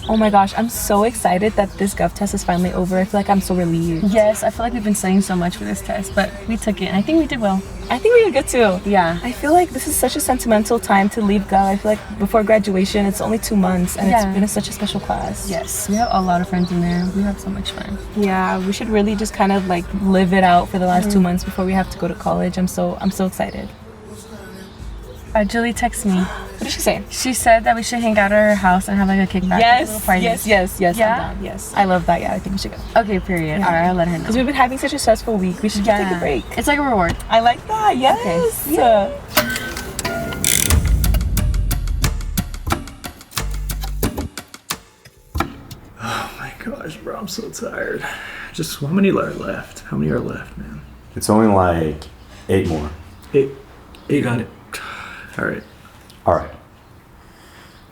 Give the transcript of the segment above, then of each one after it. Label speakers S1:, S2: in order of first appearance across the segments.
S1: Oh my gosh, I'm so excited that this Gov test is finally over. I feel like I'm so relieved.
S2: Yes, I feel like we've been studying so much for this test, but we took it and I think we did well.
S1: I think we did good too.
S2: Yeah.
S1: I feel like this is such a sentimental time to leave Gov. I feel like before graduation, it's only 2 months and it's been such a special class.
S2: Yes, we have a lot of friends in there. We have so much fun.
S1: Yeah, we should really just kind of like live it out for the last 2 months before we have to go to college. I'm so excited.
S2: Julie texted me.
S1: What did she say?
S2: She said that we should hang out at her house and have like a kickback.
S1: Yes,
S2: party.
S1: yes.
S2: Yeah?
S1: I'm down. Yes, I love that. Yeah, I think we should go.
S2: Okay, period. Yeah. All right, I'll let her know.
S1: Because we've been having such a stressful week. We should just take a break.
S2: It's like a reward.
S1: I like that. Yes.
S2: Okay. Yeah.
S3: Oh my gosh, bro, I'm so tired. Just how many are left? How many are left, man?
S4: It's only like 8 more.
S3: Eight.
S5: You got it.
S3: All right.
S4: All right.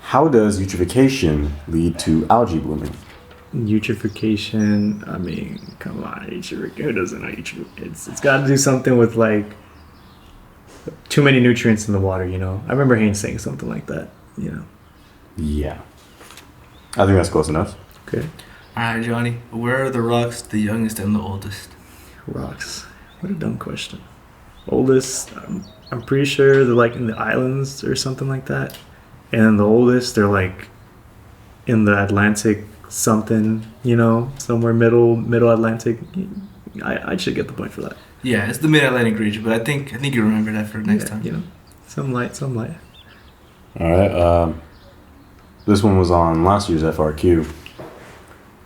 S4: How does eutrophication lead to algae blooming?
S3: Eutrophication, I mean, come on, who doesn't know eutrophication? It's got to do something with like too many nutrients in the water, you know? I remember Haynes saying something like that, you know?
S4: Yeah. I think that's close enough.
S3: Okay.
S5: Alright, Johnny. Where are the rocks, the youngest and the oldest?
S3: Rocks. What a dumb question. Oldest, I'm pretty sure they're like in the islands or something like that. And then the oldest, they're like in the Atlantic something, you know, somewhere middle Atlantic. I should get the point for that.
S5: Yeah, it's the Mid-Atlantic region, but I think you remember that for next time.
S3: You know, some light.
S4: All right. This one was on last year's FRQ.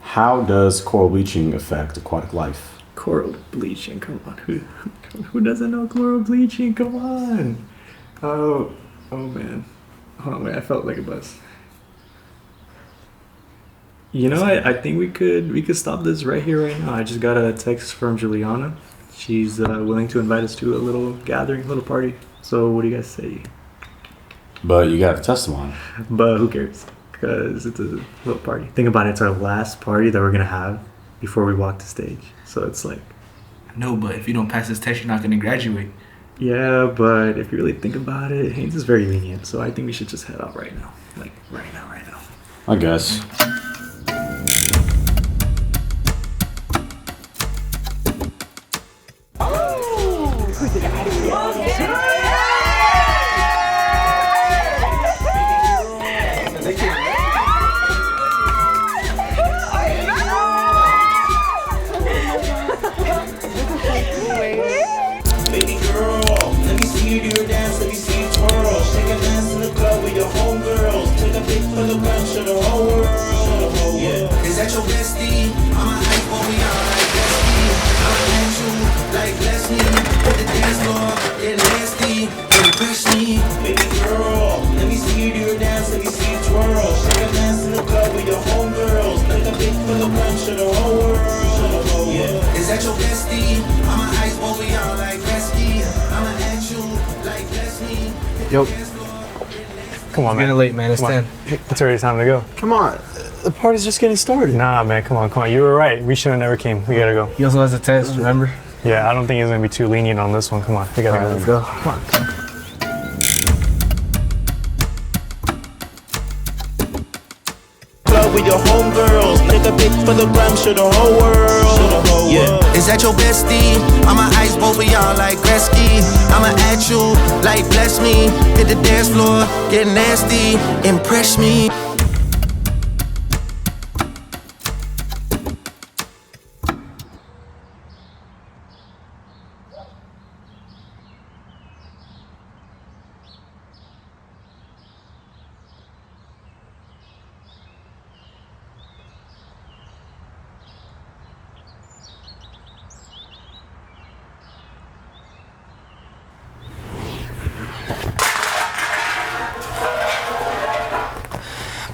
S4: How does coral bleaching affect aquatic life?
S3: Coral bleaching, come on. Who doesn't know coral bleaching? Come on. Oh man. Hold on, wait, I felt like a buzz. You know, I think we could stop this right here, right now. I just got a text from Juliana. She's willing to invite us to a little gathering, little party. So what do you guys say?
S4: But you got to test them on.
S3: But who cares? Because it's a little party. Think about it, it's our last party that we're going to have before we walk the stage. So it's like...
S5: No, but if you don't pass this test, you're not going to graduate.
S3: Yeah, but if you really think about it, Haynes is very lenient. So I think we should just head out right now. Like, right now.
S4: I guess.
S6: Yo. Come on, man.
S5: Getting late, man. It's 10.
S6: It's already time to go.
S4: Come on. The party's just getting started.
S6: Nah, man. Come on. You were right. We should have never came. We gotta go.
S5: He also has a test, remember?
S6: Yeah, I don't think he's gonna be too lenient on this one. Come on. We gotta go.
S4: Let's go.
S6: Come on.
S7: With your homegirls, take a pic for the gram, show the whole world. Yeah, is that your bestie? I'ma ice both of y'all like Gretzky. I'ma at you like bless me. Hit the dance floor, get nasty, impress me.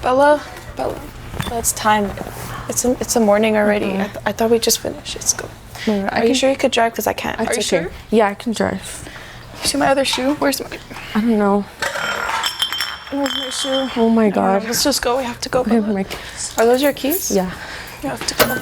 S8: Bella, it's time. It's the morning already. I thought we just finished. Let's go. Are you sure you could drive? Because I can't. Are you sure?
S2: Yeah, I can drive.
S8: You see my other shoe? Where's my...
S2: I don't know.
S8: Where's my shoe?
S2: Oh my God.
S8: Let's just go. We have to go.
S2: Okay,
S8: Bella.
S2: my keys.
S8: Are those your keys?
S2: Yeah.
S8: You have to go.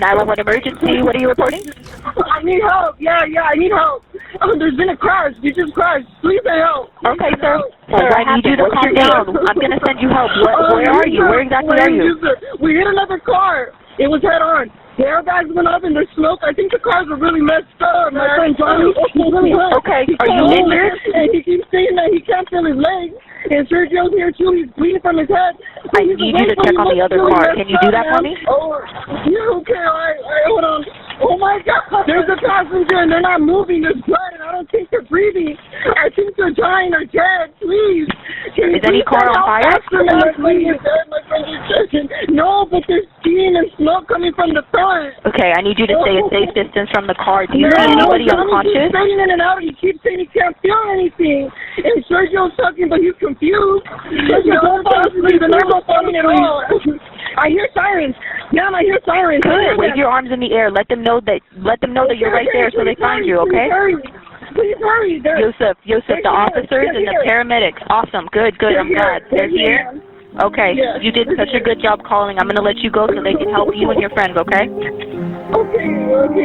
S9: 911 emergency. What are you reporting?
S10: I need help. Yeah, I need help. There's been a crash. We just crashed. Please help.
S9: Okay, sir. Sir, I need you to calm down. I'm going to send you help. Where are you? Where exactly are you?
S10: We hit another car. It was head on. The airbags went up and there's smoke. I think the cars are really messed up. My friend Johnny, he's really hurt.
S9: Okay, are you injured?
S10: And he keeps saying that he can't feel his legs. And Sergio's here too. He's bleeding from his head.
S9: I need you to check on the other car. Can you do that for me?
S10: Oh, yeah, okay. All right, hold on. Oh my God. There's a passenger and they're not moving. There's blood and I don't think they're breathing. I think they're dying or dead. Please.
S9: Is any car on fire?
S10: No, but there's steam and smoke coming from the front.
S9: Okay, I need you to stay a safe distance from the car. Do you see anybody unconscious?
S10: He's fading in and out. He keeps saying he can't feel anything. And Sergio's talking, but he's confused. Sergio's talking, but they're not talking at all. I hear sirens. Ma'am, I hear sirens.
S9: Good. Wave your arms in the air. Let them know that you're right there so they find you, okay?
S10: Please hurry.
S9: Yusuf, the officers and the paramedics. Awesome. Good. I'm glad. They're here? Okay. You did such a good job calling. I'm going to let you go so they can help you and your friends, okay?
S10: Okay.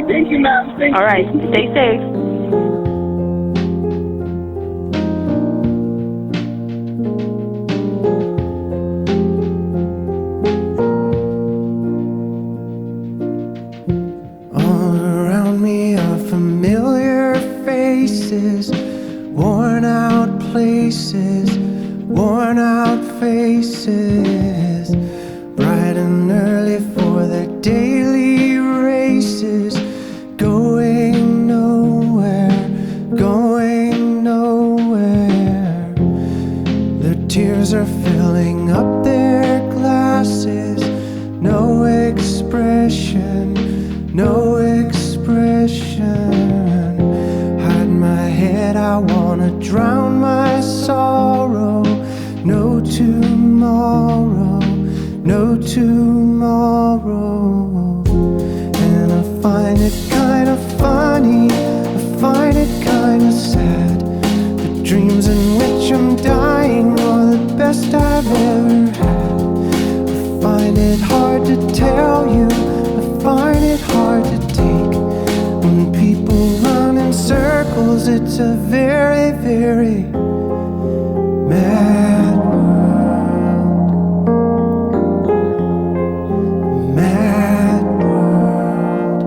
S10: Thank you, ma'am.
S9: All right. Stay safe.
S11: Worn out faces, bright and early for their daily races, going nowhere. Their tears are filling up their glasses, no expression. Hide my head, I wanna drown my sorrow. No tomorrow. And I find it kind of funny, I find it kind of sad. The dreams in which I'm dying are the best I've ever had. I find it hard to tell you, I find it hard to take. When people run in circles, it's a very, very mad world. Mad world.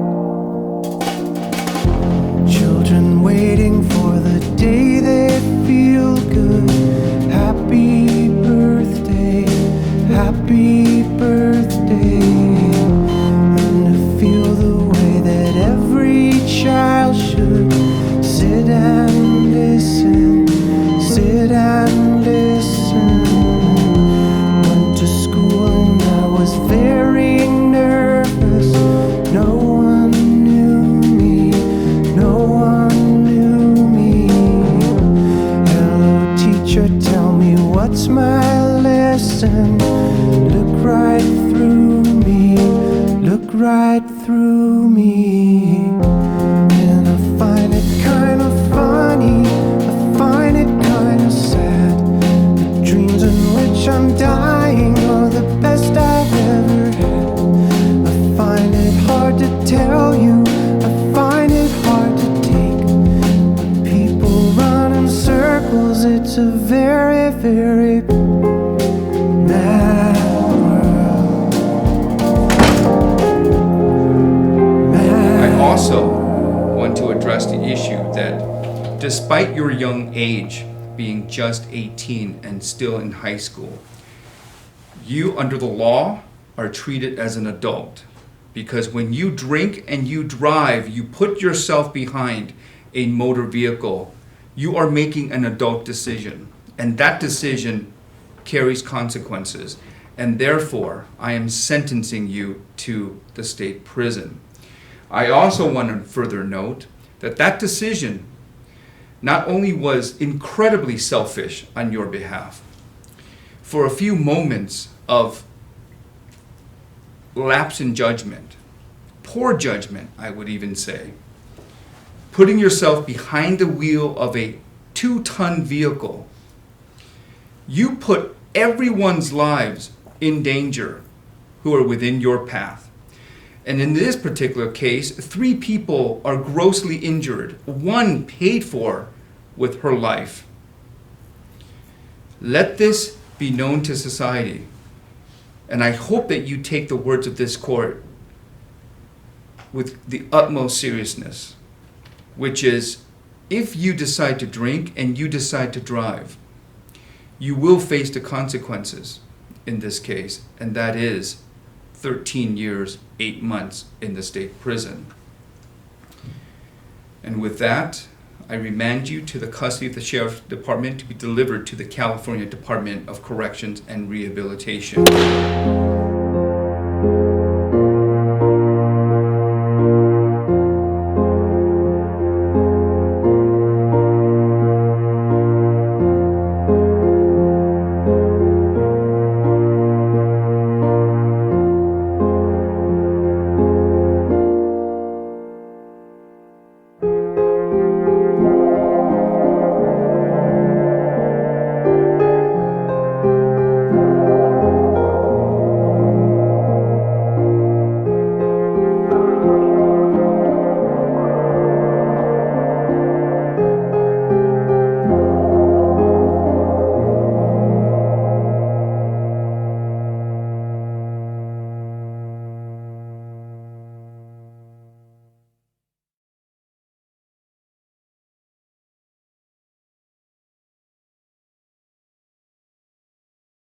S11: Children waiting for the day they feel good. Happy birthday, happy birthday. And to feel the way that every child should sit and listen. Went to school and I was very nervous. No one knew me. Hello teacher, tell me what's my lesson. Look right through me. And I find it kind of funny, I find it kind of sad. The dreams in which I'm dying are the best I've ever had. I find it hard to tell you, I find it hard to take. When people run in circles, it's a very, very mad world.
S12: I also want to address the issue that despite your young age, being just 18 and still in high school, you, under the law, are treated as an adult. Because when you drink and you drive, you put yourself behind a motor vehicle, you are making an adult decision. And that decision carries consequences. And therefore, I am sentencing you to the state prison. I also want to further note that that decision not only was incredibly selfish on your behalf. For a few moments of lapse in judgment, poor judgment, I would even say, putting yourself behind the wheel of a 2-ton vehicle, you put everyone's lives in danger who are within your path. And in this particular case, 3 people are grossly injured, 1 paid for with her life. Let this be known to society. And I hope that you take the words of this court with the utmost seriousness, which is, if you decide to drink and you decide to drive, you will face the consequences in this case, and that is 13 years, 8 months in the state prison. And with that, I remand you to the custody of the Sheriff's Department to be delivered to the California Department of Corrections and Rehabilitation.